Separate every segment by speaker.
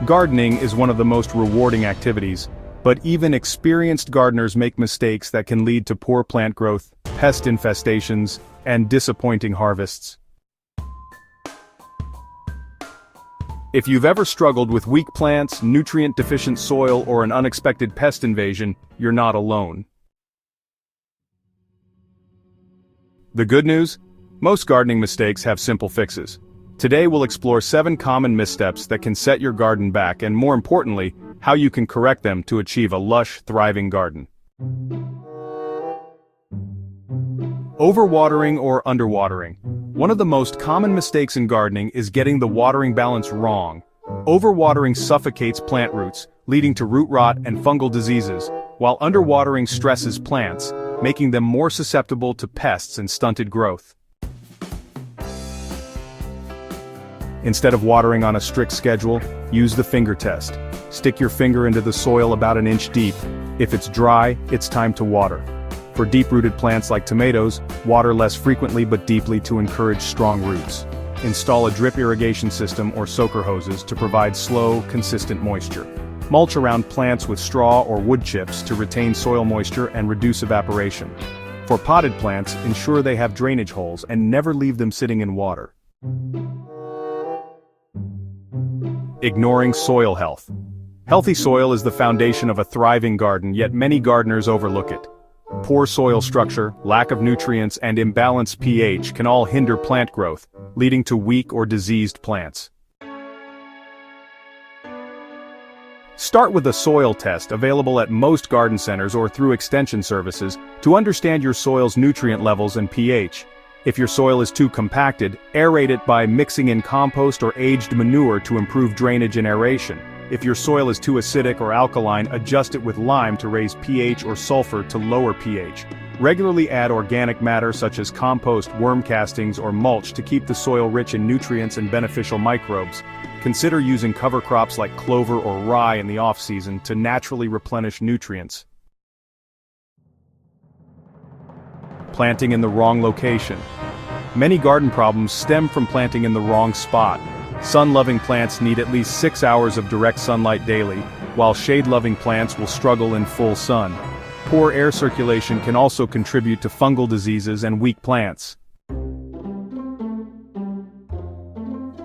Speaker 1: Gardening is one of the most rewarding activities, but even experienced gardeners make mistakes that can lead to poor plant growth, pest infestations, and disappointing harvests. If you've ever struggled with weak plants, nutrient-deficient soil, or an unexpected pest invasion, you're not alone. The good news? Most gardening mistakes have simple fixes. Today we'll explore 7 common missteps that can set your garden back and, more importantly, how you can correct them to achieve a lush, thriving garden. Overwatering or underwatering. One of the most common mistakes in gardening is getting the watering balance wrong. Overwatering suffocates plant roots, leading to root rot and fungal diseases, while underwatering stresses plants, making them more susceptible to pests and stunted growth. Instead of watering on a strict schedule, use the finger test. Stick your finger into the soil about an inch deep. If it's dry, it's time to water. For deep-rooted plants like tomatoes, water less frequently but deeply to encourage strong roots. Install a drip irrigation system or soaker hoses to provide slow, consistent moisture. Mulch around plants with straw or wood chips to retain soil moisture and reduce evaporation. For potted plants, ensure they have drainage holes and never leave them sitting in water. Ignoring soil health. Healthy soil is the foundation of a thriving garden, yet many gardeners overlook it. Poor soil structure, lack of nutrients, and imbalanced pH can all hinder plant growth, leading to weak or diseased plants. Start with a soil test available at most garden centers or through extension services to understand your soil's nutrient levels and pH. If your soil is too compacted, aerate it by mixing in compost or aged manure to improve drainage and aeration. If your soil is too acidic or alkaline, adjust it with lime to raise pH or sulfur to lower pH. Regularly add organic matter such as compost, worm castings, or mulch to keep the soil rich in nutrients and beneficial microbes. Consider using cover crops like clover or rye in the off-season to naturally replenish nutrients. Planting in the wrong location. Many garden problems stem from planting in the wrong spot. Sun-loving plants need at least 6 hours of direct sunlight daily, while shade-loving plants will struggle in full sun. Poor air circulation can also contribute to fungal diseases and weak plants.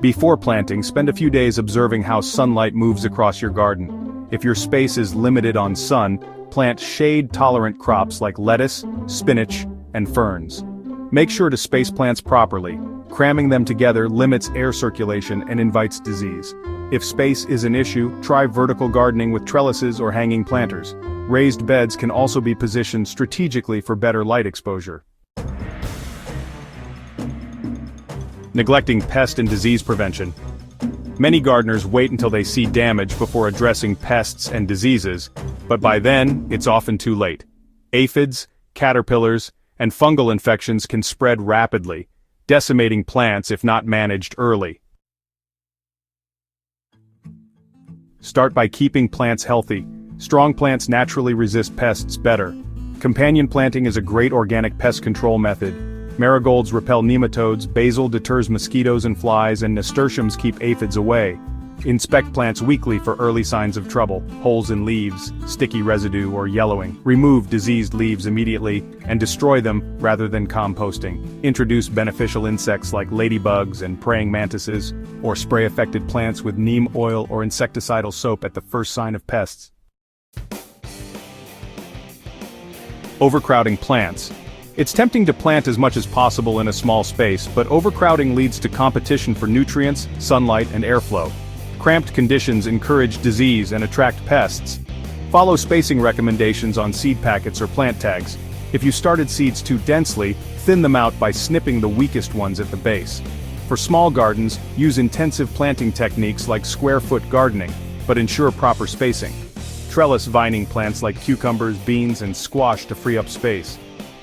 Speaker 1: Before planting, spend a few days observing how sunlight moves across your garden. If your space is limited on sun, plant shade-tolerant crops like lettuce, spinach, and ferns. Make sure to space plants properly. Cramming them together limits air circulation and invites disease. If space is an issue, try vertical gardening with trellises or hanging planters. Raised beds can also be positioned strategically for better light exposure. Neglecting pest and disease prevention. Many gardeners wait until they see damage before addressing pests and diseases, but by then, it's often too late. Aphids, caterpillars, and fungal infections can spread rapidly, decimating plants if not managed early. Start by keeping plants healthy. Strong plants naturally resist pests better. Companion planting is a great organic pest control method. Marigolds repel nematodes, basil deters mosquitoes and flies, and nasturtiums keep aphids away. Inspect plants weekly for early signs of trouble, holes in leaves, sticky residue, or yellowing. Remove diseased leaves immediately and destroy them rather than composting. Introduce beneficial insects like ladybugs and praying mantises, or spray affected plants with neem oil or insecticidal soap at the first sign of pests. Overcrowding plants. It's tempting to plant as much as possible in a small space, but overcrowding leads to competition for nutrients, sunlight, and airflow. Cramped conditions encourage disease and attract pests. Follow spacing recommendations on seed packets or plant tags. If you started seeds too densely, thin them out by snipping the weakest ones at the base. For small gardens, use intensive planting techniques like square-foot gardening, but ensure proper spacing. Trellis vining plants like cucumbers, beans, and squash to free up space.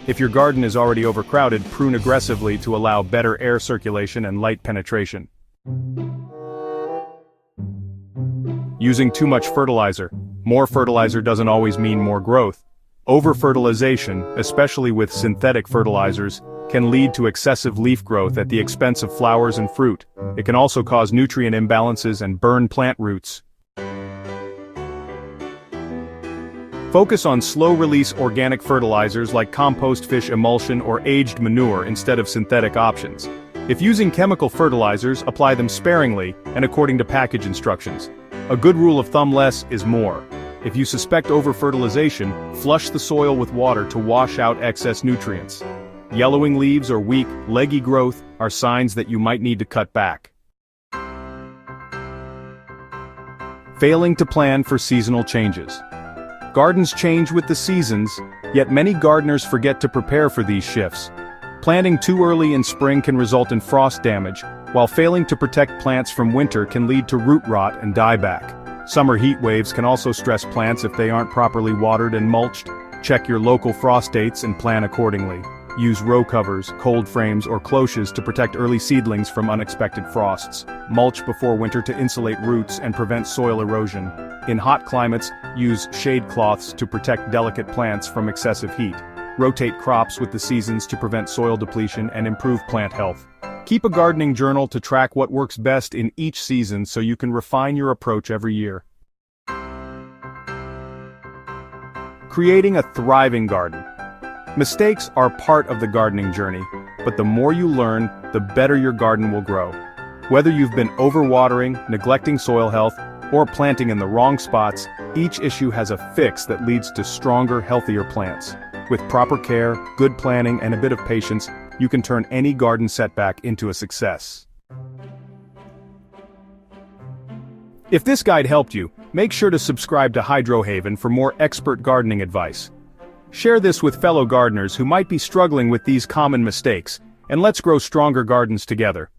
Speaker 1: If your garden is already overcrowded, prune aggressively to allow better air circulation and light penetration. Using too much fertilizer. More fertilizer doesn't always mean more growth. Over-fertilization, especially with synthetic fertilizers, can lead to excessive leaf growth at the expense of flowers and fruit. It can also cause nutrient imbalances and burn plant roots. Focus on slow-release organic fertilizers like compost fish emulsion or aged manure instead of synthetic options. If using chemical fertilizers, apply them sparingly and according to package instructions. A good rule of thumb: less is more. If you suspect over-fertilization, flush the soil with water to wash out excess nutrients. Yellowing leaves or weak, leggy growth are signs that you might need to cut back. Failing to plan for seasonal changes. Gardens change with the seasons, yet many gardeners forget to prepare for these shifts. Planting too early in spring can result in frost damage, while failing to protect plants from winter can lead to root rot and dieback. Summer heat waves can also stress plants if they aren't properly watered and mulched. Check your local frost dates and plan accordingly. Use row covers, cold frames, or cloches to protect early seedlings from unexpected frosts. Mulch before winter to insulate roots and prevent soil erosion. In hot climates, use shade cloths to protect delicate plants from excessive heat. Rotate crops with the seasons to prevent soil depletion and improve plant health. Keep a gardening journal to track what works best in each season so you can refine your approach every year. Creating a thriving garden. Mistakes are part of the gardening journey, but the more you learn, the better your garden will grow. Whether you've been overwatering, neglecting soil health, or planting in the wrong spots, each issue has a fix that leads to stronger, healthier plants. With proper care, good planning, and a bit of patience, you can turn any garden setback into a success. If this guide helped you, make sure to subscribe to Hydrohaven for more expert gardening advice. Share this with fellow gardeners who might be struggling with these common mistakes, and let's grow stronger gardens together.